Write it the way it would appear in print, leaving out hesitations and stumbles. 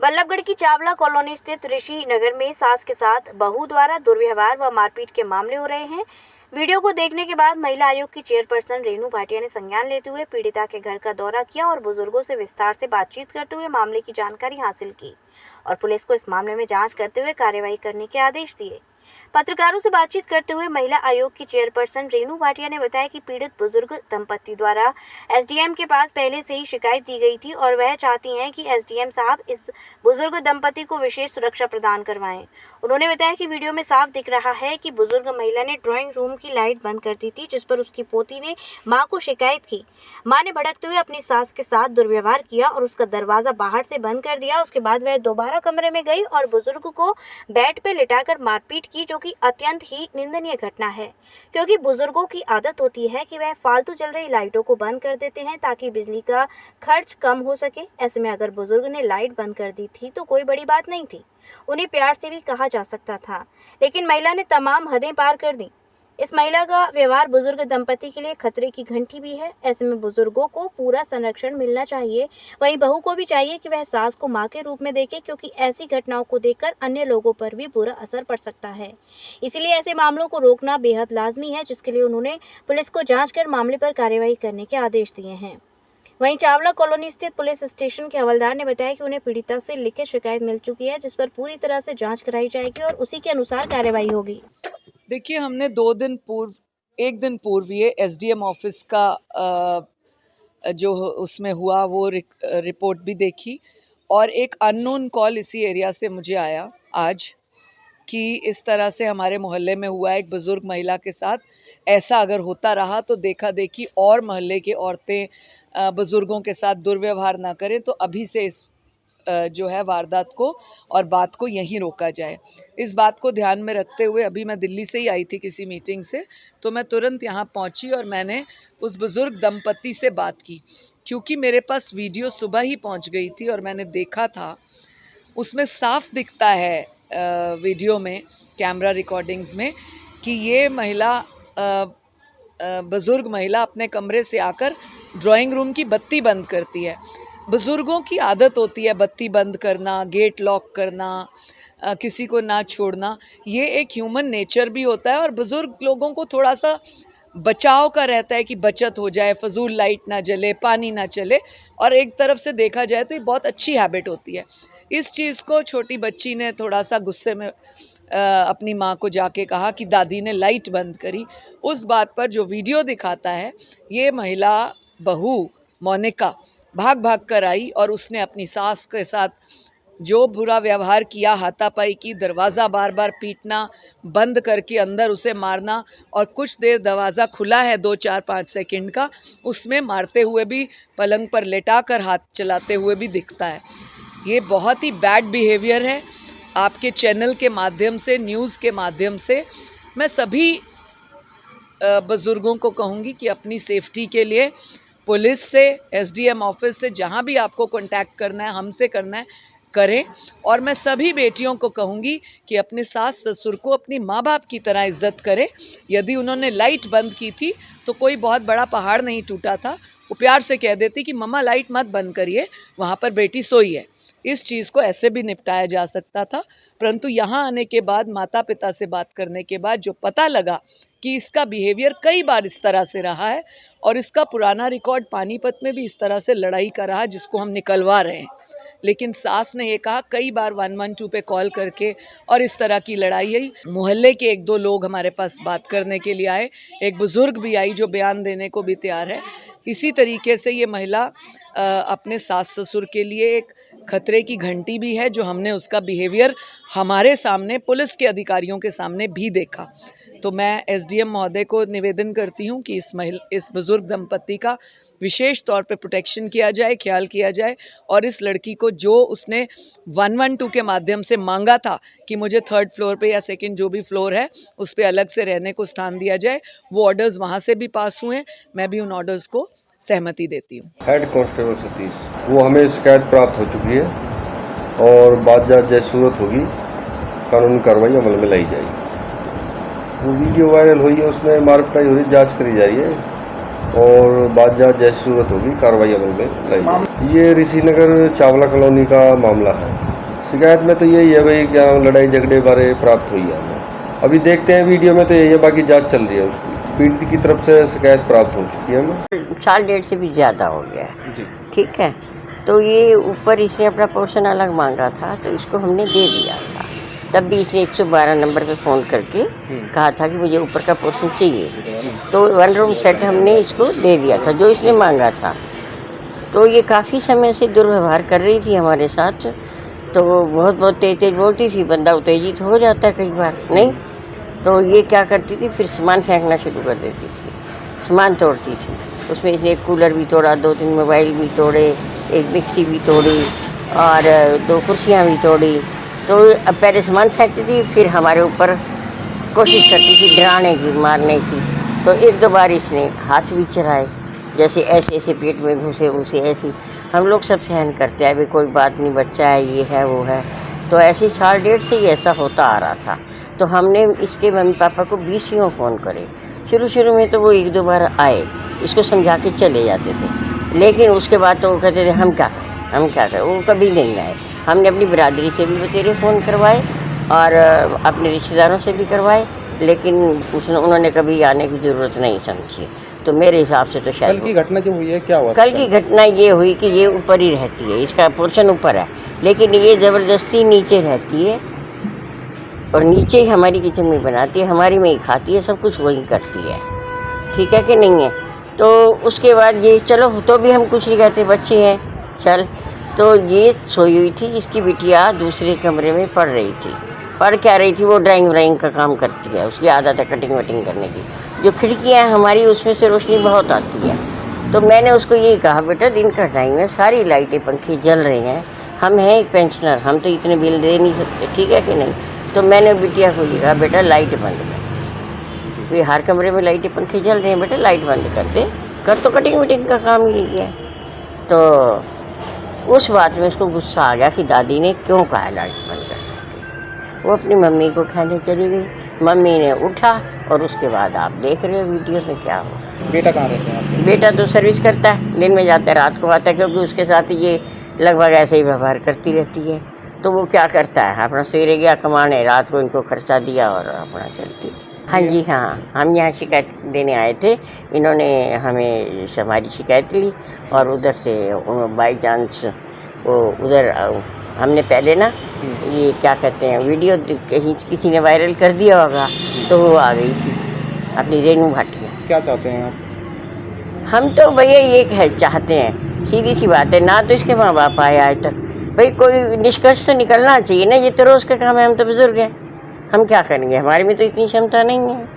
बल्लभगढ़ की चावला कॉलोनी स्थित ऋषि नगर में सास के साथ बहू द्वारा दुर्व्यवहार व मारपीट के मामले हो रहे हैं। वीडियो को देखने के बाद महिला आयोग की चेयरपर्सन रेणु भाटिया ने संज्ञान लेते हुए पीड़िता के घर का दौरा किया और बुजुर्गों से विस्तार से बातचीत करते हुए मामले की जानकारी हासिल की और पुलिस को इस मामले में जांच करते हुए कार्रवाई करने के आदेश दिए। पत्रकारों से बातचीत करते हुए महिला आयोग की चेयरपर्सन रेणु भाटिया ने बताया कि पीड़ित बुजुर्ग दंपति द्वारा एसडीएम के पास पहले से ही शिकायत दी गई थी और वह चाहती हैं कि एसडीएम साहब इस बुजुर्ग दंपति को विशेष सुरक्षा प्रदान करवाएं। उन्होंने बताया कि वीडियो में साफ दिख रहा है कि बुजुर्ग महिला ने ड्राइंग रूम की लाइट बंद कर दी थी, जिस पर उसकी पोती ने मां को शिकायत की। मां ने भड़कते हुए अपनी सास के साथ दुर्व्यवहार किया और उसका दरवाजा बाहर से बंद कर दिया। उसके बाद वह दोबारा कमरे में गई और बुजुर्ग को बेड पे लिटाकर मारपीट की, जो कि अत्यंत ही निंदनीय घटना है, क्योंकि बुजुर्गों की आदत होती है कि वह फालतू चल रही लाइटों को बंद कर देते हैं ताकि बिजली का खर्च कम हो सके। ऐसे में अगर बुजुर्ग ने लाइट बंद कर दी थी तो कोई बड़ी बात नहीं थी, उन्हें प्यार से भी कहा जा सकता था, लेकिन महिला ने तमाम हदें पार कर दी। इस महिला का व्यवहार बुजुर्ग दंपति के लिए खतरे की घंटी भी है। ऐसे में बुजुर्गों को पूरा संरक्षण मिलना चाहिए। वहीं बहू को भी चाहिए कि वह सास को मां के रूप में देखे, क्योंकि ऐसी घटनाओं को देखकर अन्य लोगों पर भी बुरा असर पड़ सकता है। इसीलिए ऐसे मामलों को रोकना बेहद लाजमी है, जिसके लिए उन्होंने पुलिस को जांच कर मामले पर कार्रवाई करने के आदेश दिए हैं। वहीं चावला कॉलोनी स्थित पुलिस स्टेशन के हवलदार ने बताया कि उन्हें पीड़िता से लिखित शिकायत मिल चुकी है, जिस पर पूरी तरह से जांच कराई जाएगी और उसी के अनुसार कार्रवाई होगी। देखिए, हमने एक दिन पूर्व ये एसडीएम ऑफिस का जो उसमें हुआ वो रिपोर्ट भी देखी और एक अननोन कॉल इसी एरिया से मुझे आया आज कि इस तरह से हमारे मोहल्ले में हुआ एक बुज़ुर्ग महिला के साथ। ऐसा अगर होता रहा तो देखा देखी और मोहल्ले की औरतें बुज़ुर्गों के साथ दुर्व्यवहार ना करें, तो अभी से इस जो है वारदात को और बात को यहीं रोका जाए। इस बात को ध्यान में रखते हुए अभी मैं दिल्ली से ही आई थी किसी मीटिंग से, तो मैं तुरंत यहाँ पहुँची और मैंने उस बुज़ुर्ग दंपति से बात की, क्योंकि मेरे पास वीडियो सुबह ही पहुँच गई थी और मैंने देखा था। उसमें साफ दिखता है वीडियो में, कैमरा रिकॉर्डिंग्स में, कि ये महिला बुज़ुर्ग महिला अपने कमरे से आकर ड्राइंग रूम की बत्ती बंद करती है। बुज़ुर्गों की आदत होती है बत्ती बंद करना, गेट लॉक करना, किसी को ना छोड़ना। ये एक ह्यूमन नेचर भी होता है और बुज़ुर्ग लोगों को थोड़ा सा बचाव का रहता है कि बचत हो जाए, फजूल लाइट ना जले, पानी ना चले। और एक तरफ से देखा जाए तो ये बहुत अच्छी हैबिट होती है। इस चीज़ को छोटी बच्ची ने थोड़ा सा गुस्से में अपनी माँ को जाके कहा कि दादी ने लाइट बंद करी। उस बात पर जो वीडियो दिखाता है, ये महिला बहू मोनिका भाग भाग कर आई और उसने अपनी सास के साथ जो बुरा व्यवहार किया, हाथापाई की, दरवाज़ा बार बार पीटना, बंद करके अंदर उसे मारना, और कुछ देर दरवाज़ा खुला है 2, 4, 5 सेकंड का, उसमें मारते हुए भी, पलंग पर लेटा कर हाथ चलाते हुए भी दिखता है। ये बहुत ही बैड बिहेवियर है। आपके चैनल के माध्यम से, न्यूज़ के माध्यम से मैं सभी बुज़ुर्गों को कहूँगी कि अपनी सेफ्टी के लिए पुलिस से, एसडीएम ऑफिस से, जहाँ भी आपको कांटेक्ट करना है, हमसे करना है, करें। और मैं सभी बेटियों को कहूँगी कि अपने सास ससुर को अपनी माँ बाप की तरह इज्जत करें। यदि उन्होंने लाइट बंद की थी तो कोई बहुत बड़ा पहाड़ नहीं टूटा था, वो प्यार से कह देती कि मम्मा लाइट मत बंद करिए, वहाँ पर बेटी सोई है। इस चीज़ को ऐसे भी निपटाया जा सकता था, परंतु यहाँ आने के बाद, माता पिता से बात करने के बाद जो पता लगा कि इसका बिहेवियर कई बार इस तरह से रहा है और इसका पुराना रिकॉर्ड पानीपत में भी इस तरह से लड़ाई का रहा, जिसको हम निकलवा रहे हैं। लेकिन सास ने ये कहा कई बार 112 पे कॉल करके, और इस तरह की लड़ाई आई। मोहल्ले के 1-2 लोग हमारे पास बात करने के लिए आए, एक बुज़ुर्ग भी आई जो बयान देने को भी तैयार है। इसी तरीके से ये महिला अपने सास ससुर के लिए एक खतरे की घंटी भी है, जो हमने उसका बिहेवियर हमारे सामने, पुलिस के अधिकारियों के सामने भी देखा। तो मैं एसडीएम महोदय को निवेदन करती हूँ कि इस बुज़ुर्ग दंपति का विशेष तौर पे प्रोटेक्शन किया जाए, ख्याल किया जाए, और इस लड़की को जो उसने 112 के माध्यम से मांगा था कि मुझे 3rd फ्लोर पे या 2nd जो भी फ्लोर है उस पे अलग से रहने को स्थान दिया जाए, वो ऑर्डर्स वहाँ से भी पास हुए हैं। मैं भी उन ऑर्डर्स को सहमति देती हूँ। हेड कांस्टेबल सतीश, वो हमें शिकायत प्राप्त हो चुकी है और बात जात जैसी सूरत होगी कानूनी कार्रवाई अमल में लाई जाएगी। वो वीडियो वायरल हुई है, उसमें मारपिटाई हो रही, जांच करी जा रही है और बात जात जैसी सूरत होगी कार्रवाई अमल में लाई जाएगी। ये ऋषि नगर चावला कॉलोनी का मामला है। शिकायत में तो यही है भाई, क्या लड़ाई झगड़े बारे प्राप्त हुई है हमें। अभी देखते हैं वीडियो में तो यही है, बाकी जांच चल रही है उसकी। पीड़ित की तरफ से शिकायत प्राप्त हो चुकी है हमें। साल डेढ़ से भी ज़्यादा हो गया है। ठीक है, तो ये ऊपर इसने अपना पोर्शन अलग मांगा था, तो इसको हमने दे दिया था। तब भी इसने 112 नंबर पे फ़ोन करके कहा था कि मुझे ऊपर का पोर्शन चाहिए, तो 1 रूम सेट हमने इसको दे दिया था जो इसने मांगा था। तो ये काफ़ी समय से दुर्व्यवहार कर रही थी हमारे साथ, तो बहुत तेज बोलती थी, बंदा उत्तेजित हो जाता है कई बार, नहीं तो ये क्या करती थी, फिर सामान फेंकना शुरू कर देती थी, सामान तोड़ती थी। उसमें इसने एक कूलर भी तोड़ा, 2-3 मोबाइल भी तोड़े, एक मिक्सी भी तोड़ी और 2 कुर्सियाँ भी तोड़ी। तो अब पहले सामान फेंकती थी, फिर हमारे ऊपर कोशिश करती थी डराने की, मारने की। तो 1-2 बार इसने हाथ भी चलाए, जैसे ऐसे पेट में घुसे उसे ऐसी। हम लोग सब सहन करते हैं, अभी कोई बात नहीं, बच्चा है, ये है वो है। तो ऐसे साल डेढ़ से ही ऐसा होता आ रहा था। तो हमने इसके मम्मी पापा को 20 फ़ोन करे। शुरू में तो वो 1-2 बार आए, इसको समझा के चले जाते थे, लेकिन उसके बाद तो वो कहते थे हम क्या करें, वो कभी नहीं आए। हमने अपनी बिरादरी से भी बतेरे फ़ोन करवाए और अपने रिश्तेदारों से भी करवाए, लेकिन उन्होंने कभी आने की ज़रूरत नहीं समझी। तो मेरे हिसाब से तो शायद कल की घटना जो हुई है क्या हुआ? कल की घटना ये हुई कि ये ऊपर ही रहती है, इसका पोर्शन ऊपर है, लेकिन ये ज़बरदस्ती नीचे रहती है और नीचे ही हमारी किचन में बनाती है, हमारी में ही खाती है, सब कुछ वही करती है। ठीक है कि नहीं है? तो उसके बाद ये चलो, तो भी हम कुछ नहीं कहते, बच्चे हैं चल। तो ये सोई हुई थी, इसकी बिटिया दूसरे कमरे में पढ़ रही थी। पढ़ क्या रही थी, वो ड्राइंग का काम करती है, उसकी आदत है कटिंग वटिंग करने की। जो खिड़कियाँ हैं हमारी, उसमें से रोशनी बहुत आती है। तो मैंने उसको यही कहा, बेटा दिन का टाइम है, सारी लाइटें पंखे जल रहे हैं, हम हैं एक पेंशनर, हम तो इतने बिल दे नहीं सकते, ठीक है कि नहीं। तो मैंने बिटिया को ये कहा, बेटा लाइट बंद कर दे, हर कमरे में लाइटें पंखे जल रहे हैं, बेटा लाइट बंद कर दे, कर तो कटिंग वटिंग का काम ही नहीं है। तो उस बात में उसको गुस्सा आ गया कि दादी ने क्यों कहा लाइट बंद कर दे। वो अपनी मम्मी को कहने चली गई, मम्मी ने उठा और उसके बाद आप देख रहे हो वीडियो में क्या हो। बेटा कहाँ रहते हैं आपके? बेटा तो सर्विस करता है, दिन में जाता है, रात को आता है, क्योंकि उसके साथ ये लगभग ऐसे ही व्यवहार करती रहती है। तो वो क्या करता है, अपना सवेरे गया कमाने, रात को इनको खर्चा दिया और अपना चलती। हाँ जी हाँ, हम यहाँ शिकायत देने आए थे, इन्होंने हमें हमारी शिकायत ली और उधर से बाई चांस वो उधर हमने पहले ना ये क्या कहते हैं वीडियो कहीं किसी ने वायरल कर दिया होगा, तो वो आ गई थी अपनी रेनू भाटिया। क्या चाहते हैं आप? हम तो भैया ये चाहते हैं, सीधी सी बात है, ना तो इसके माँ बाप आए आज तक, भाई कोई निष्कर्ष तो निकलना चाहिए ना, ये तो रोज़ का काम है, हम तो बुजुर्ग हैं, हम क्या करेंगे, हमारे में तो इतनी क्षमता नहीं है।